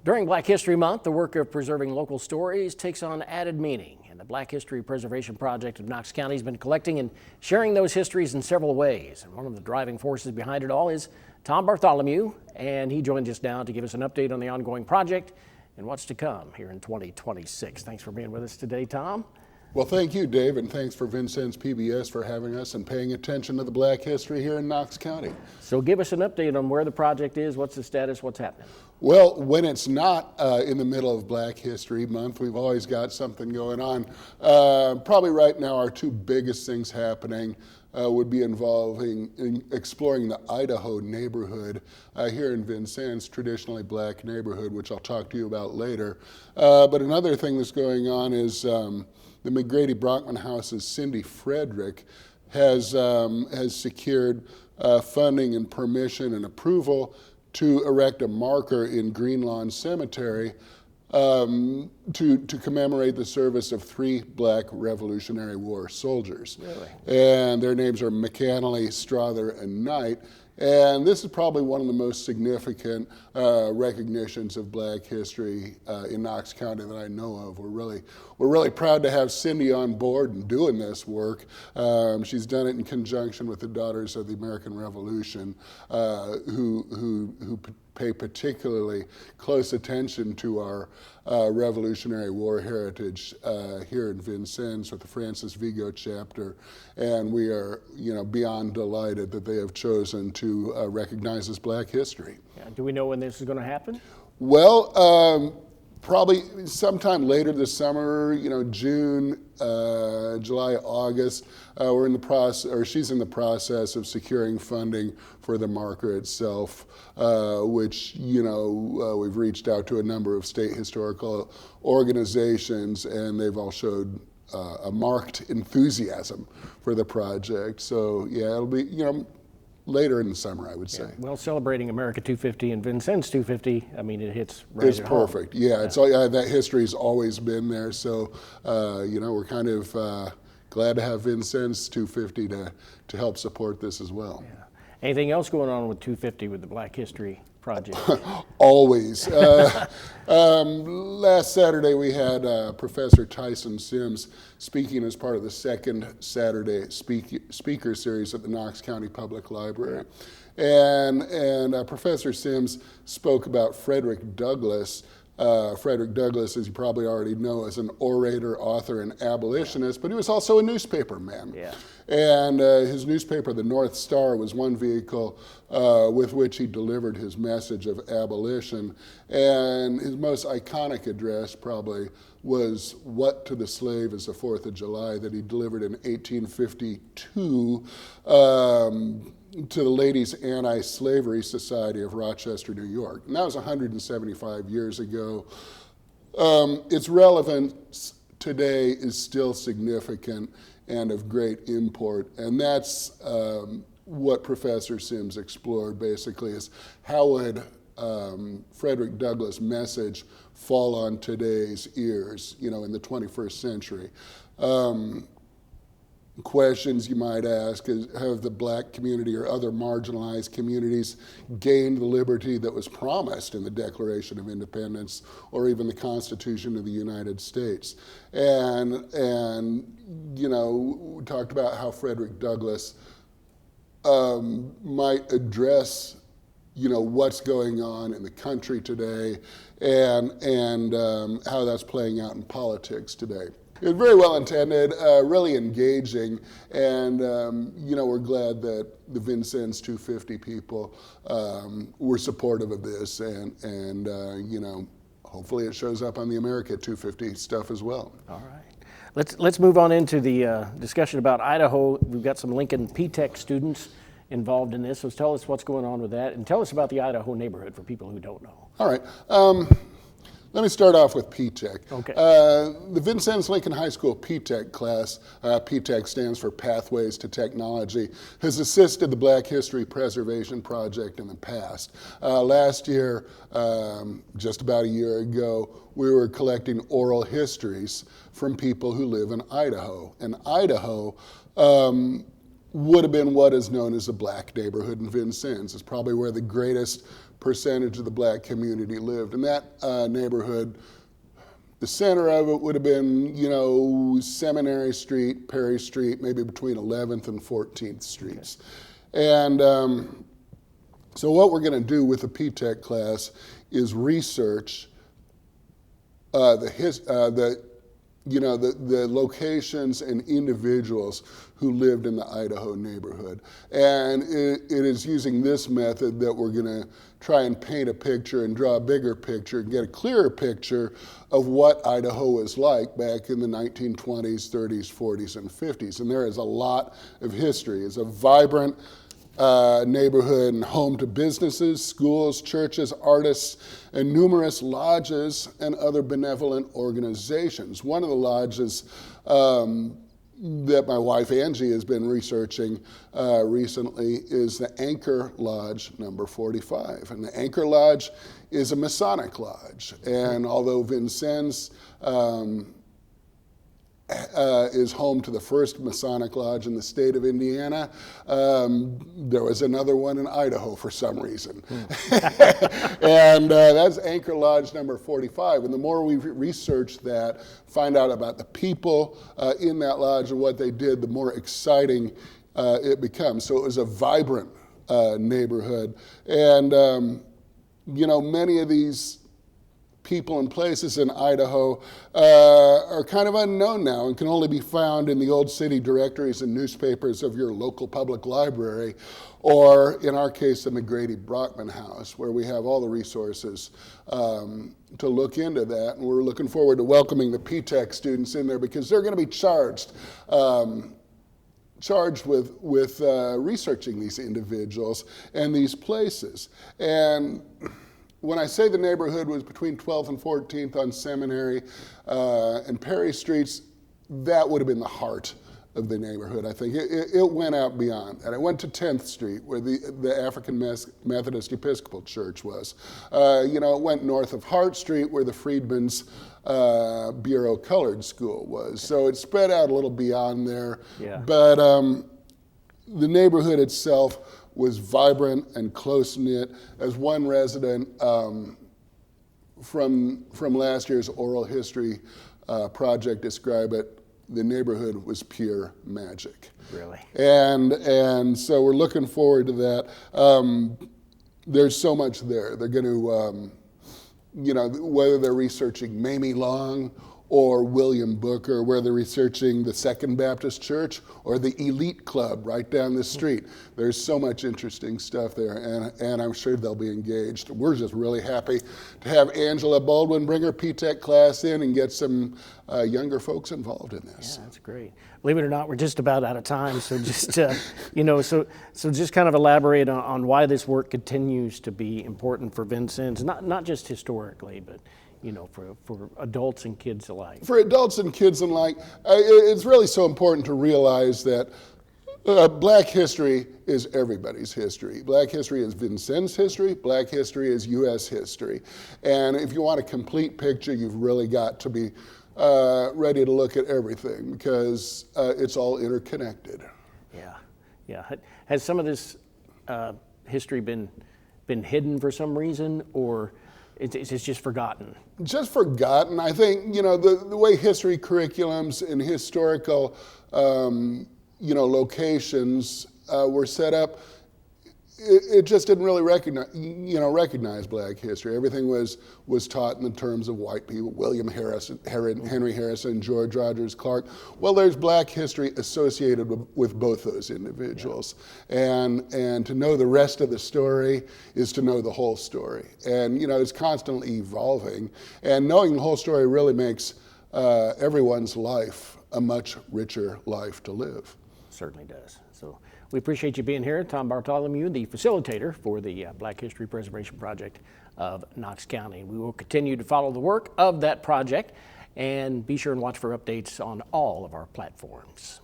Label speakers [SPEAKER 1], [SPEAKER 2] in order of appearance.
[SPEAKER 1] During Black History Month, the work of preserving local stories takes on added meaning, and the Black History Preservation Project of Knox County has been collecting and sharing those histories in several ways. And one of the driving forces behind it all is Tom Bartholomew, and he joins us now to give us an update on the ongoing project and what's to come here in 2026. Thanks for being with us today, Tom.
[SPEAKER 2] Well, thank you, Dave, and thanks for Vincennes PBS for having us and paying attention to the Black history here in Knox County.
[SPEAKER 1] So give us an update on where the project is, what's the status, what's happening?
[SPEAKER 2] Well, when it's not in the middle of Black History Month, we've always got something going on. Probably right now our two biggest things happening would be involving exploring the Idaho neighborhood here in Vincennes, traditionally black neighborhood, which I'll talk to you about later. But another thing that's going on is the McGrady-Brockman House's Cindy Frederick has secured funding and permission and approval to erect a marker in Green Lawn Cemetery to commemorate the service of 3 black Revolutionary War soldiers.
[SPEAKER 1] Really?
[SPEAKER 2] And their names are McAnally, Strother, and Knight. And this is probably one of the most significant recognitions of black history in Knox County that I know of. We're really proud to have Cindy on board and doing this work. She's done it in conjunction with the Daughters of the American Revolution, who pay particularly close attention to our Revolutionary War heritage here in Vincennes with the Francis Vigo chapter, and we are, beyond delighted that they have chosen to recognize this black history.
[SPEAKER 1] Yeah. Do we know when this is going to happen?
[SPEAKER 2] Well, probably sometime later this summer, June, July, August. We're in the process, or she's in the process of securing funding for the marker itself, which, we've reached out to a number of state historical organizations, and they've all showed a marked enthusiasm for the project. So, yeah, it'll be, later in the summer, I would say.
[SPEAKER 1] Yeah. Well, celebrating America 250 and Vincennes 250, I mean, it hits right
[SPEAKER 2] It's
[SPEAKER 1] at
[SPEAKER 2] perfect.
[SPEAKER 1] home.
[SPEAKER 2] Yeah, it's all, that history's always been there. So, we're kind of glad to have Vincennes 250 to help support this as well.
[SPEAKER 1] Yeah. Anything else going on with 250 with the Black History Project?
[SPEAKER 2] Always. Last Saturday we had Professor Tyson Sims speaking as part of the second Saturday speaker series at the Knox County Public Library. And Professor Sims spoke about Frederick Douglass. Frederick Douglass, as you probably already know, is an orator, author, and abolitionist, but he was also a newspaper man.
[SPEAKER 1] Yeah.
[SPEAKER 2] And his newspaper, the North Star, was one vehicle with which he delivered his message of abolition. And his most iconic address probably was "What to the Slave is the 4th of July," that he delivered in 1852 to the Ladies' Anti-Slavery Society of Rochester, New York. And that was 175 years ago. Its relevance today is still significant and of great import. And that's what Professor Sims explored, basically, is how would Frederick Douglass' message fall on today's ears, in the 21st century. Questions you might ask is, have the black community or other marginalized communities gained the liberty that was promised in the Declaration of Independence or even the Constitution of the United States? And we talked about how Frederick Douglass might address what's going on in the country today and how that's playing out in politics today. It was very well intended, really engaging, and we're glad that the Vincennes 250 people were supportive of this, and hopefully it shows up on the America 250 stuff as well.
[SPEAKER 1] All right. Let's move on into the discussion about Idaho. We've got some Lincoln P-Tech students involved in this, so tell us what's going on with that, and tell us about the Idaho neighborhood for people who don't know.
[SPEAKER 2] All right. Let me start off with P-Tech.
[SPEAKER 1] Okay.
[SPEAKER 2] The Vincennes Lincoln High School P-Tech class, P-Tech stands for Pathways to Technology, has assisted the Black History Preservation Project in the past. Last year, just about a year ago, we were collecting oral histories from people who live in Idaho. And Idaho would have been what is known as a black neighborhood in Vincennes. It's probably where the greatest percentage of the black community lived. And that neighborhood, the center of it would have been, Seminary Street, Perry Street, maybe between 11th and 14th Streets. Okay. And so what we're going to do with the P-Tech class is research the locations and individuals who lived in the Idaho neighborhood. And it is using this method that we're going to try and paint a picture and draw a bigger picture and get a clearer picture of what Idaho was like back in the 1920s, 30s, 40s, and 50s. And there is a lot of history. It's a vibrant neighborhood and home to businesses, schools, churches, artists, and numerous lodges and other benevolent organizations. One of the lodges that my wife Angie has been researching recently is the Anchor Lodge number 45. And the Anchor Lodge is a Masonic lodge. And although Vincennes is home to the first Masonic lodge in the state of Indiana, there was another one in Idaho for some reason. And that's Anchor Lodge number 45. And the more we research that, find out about the people in that lodge and what they did, the more exciting it becomes. So it was a vibrant neighborhood. And, many of these people and places in Idaho are kind of unknown now and can only be found in the old city directories and newspapers of your local public library, or in our case, the McGrady Brockman House, where we have all the resources to look into that. And we're looking forward to welcoming the P-Tech students in there because they're going to be charged with researching these individuals and these places. And when I say the neighborhood was between 12th and 14th on Seminary and Perry Streets, that would have been the heart of the neighborhood, I think. It went out beyond that. It went to 10th Street, where the African Methodist Episcopal Church was. It went north of Hart Street, where the Freedmen's Bureau Colored School was. So it spread out a little beyond there. Yeah. But the neighborhood itself was vibrant and close-knit. As one resident from last year's oral history project described it, the neighborhood was pure magic.
[SPEAKER 1] Really?
[SPEAKER 2] And so we're looking forward to that. There's so much there. They're going to, whether they're researching Mamie Long or William Booker, where they're researching the Second Baptist Church or the Elite Club right down the street. There's so much interesting stuff there, and I'm sure they'll be engaged. We're just really happy to have Angela Baldwin bring her P-Tech class in and get some younger folks involved in this.
[SPEAKER 1] Yeah, that's great. Believe it or not, we're just about out of time, so just, so just kind of elaborate on why this work continues to be important for Vincennes, not just historically, but for adults and kids alike.
[SPEAKER 2] For adults and kids alike, it's really so important to realize that Black history is everybody's history. Black history is Vincennes history. Black history is U.S. history. And if you want a complete picture, you've really got to be ready to look at everything because it's all interconnected.
[SPEAKER 1] Yeah. Has some of this history been hidden for some reason, or it's just forgotten?
[SPEAKER 2] Just forgotten. I think, the way history curriculums and historical, locations were set up, it just didn't really recognize Black history. Everything was taught in the terms of white people, William Harrison, Henry Harrison, George Rogers Clark. Well, there's Black history associated with both those individuals. Yeah. And to know the rest of the story is to know the whole story. And, it's constantly evolving. And knowing the whole story really makes everyone's life a much richer life to live.
[SPEAKER 1] Certainly does. So we appreciate you being here. Tom Bartholomew, the facilitator for the Black History Preservation Project of Knox County. We will continue to follow the work of that project and be sure and watch for updates on all of our platforms.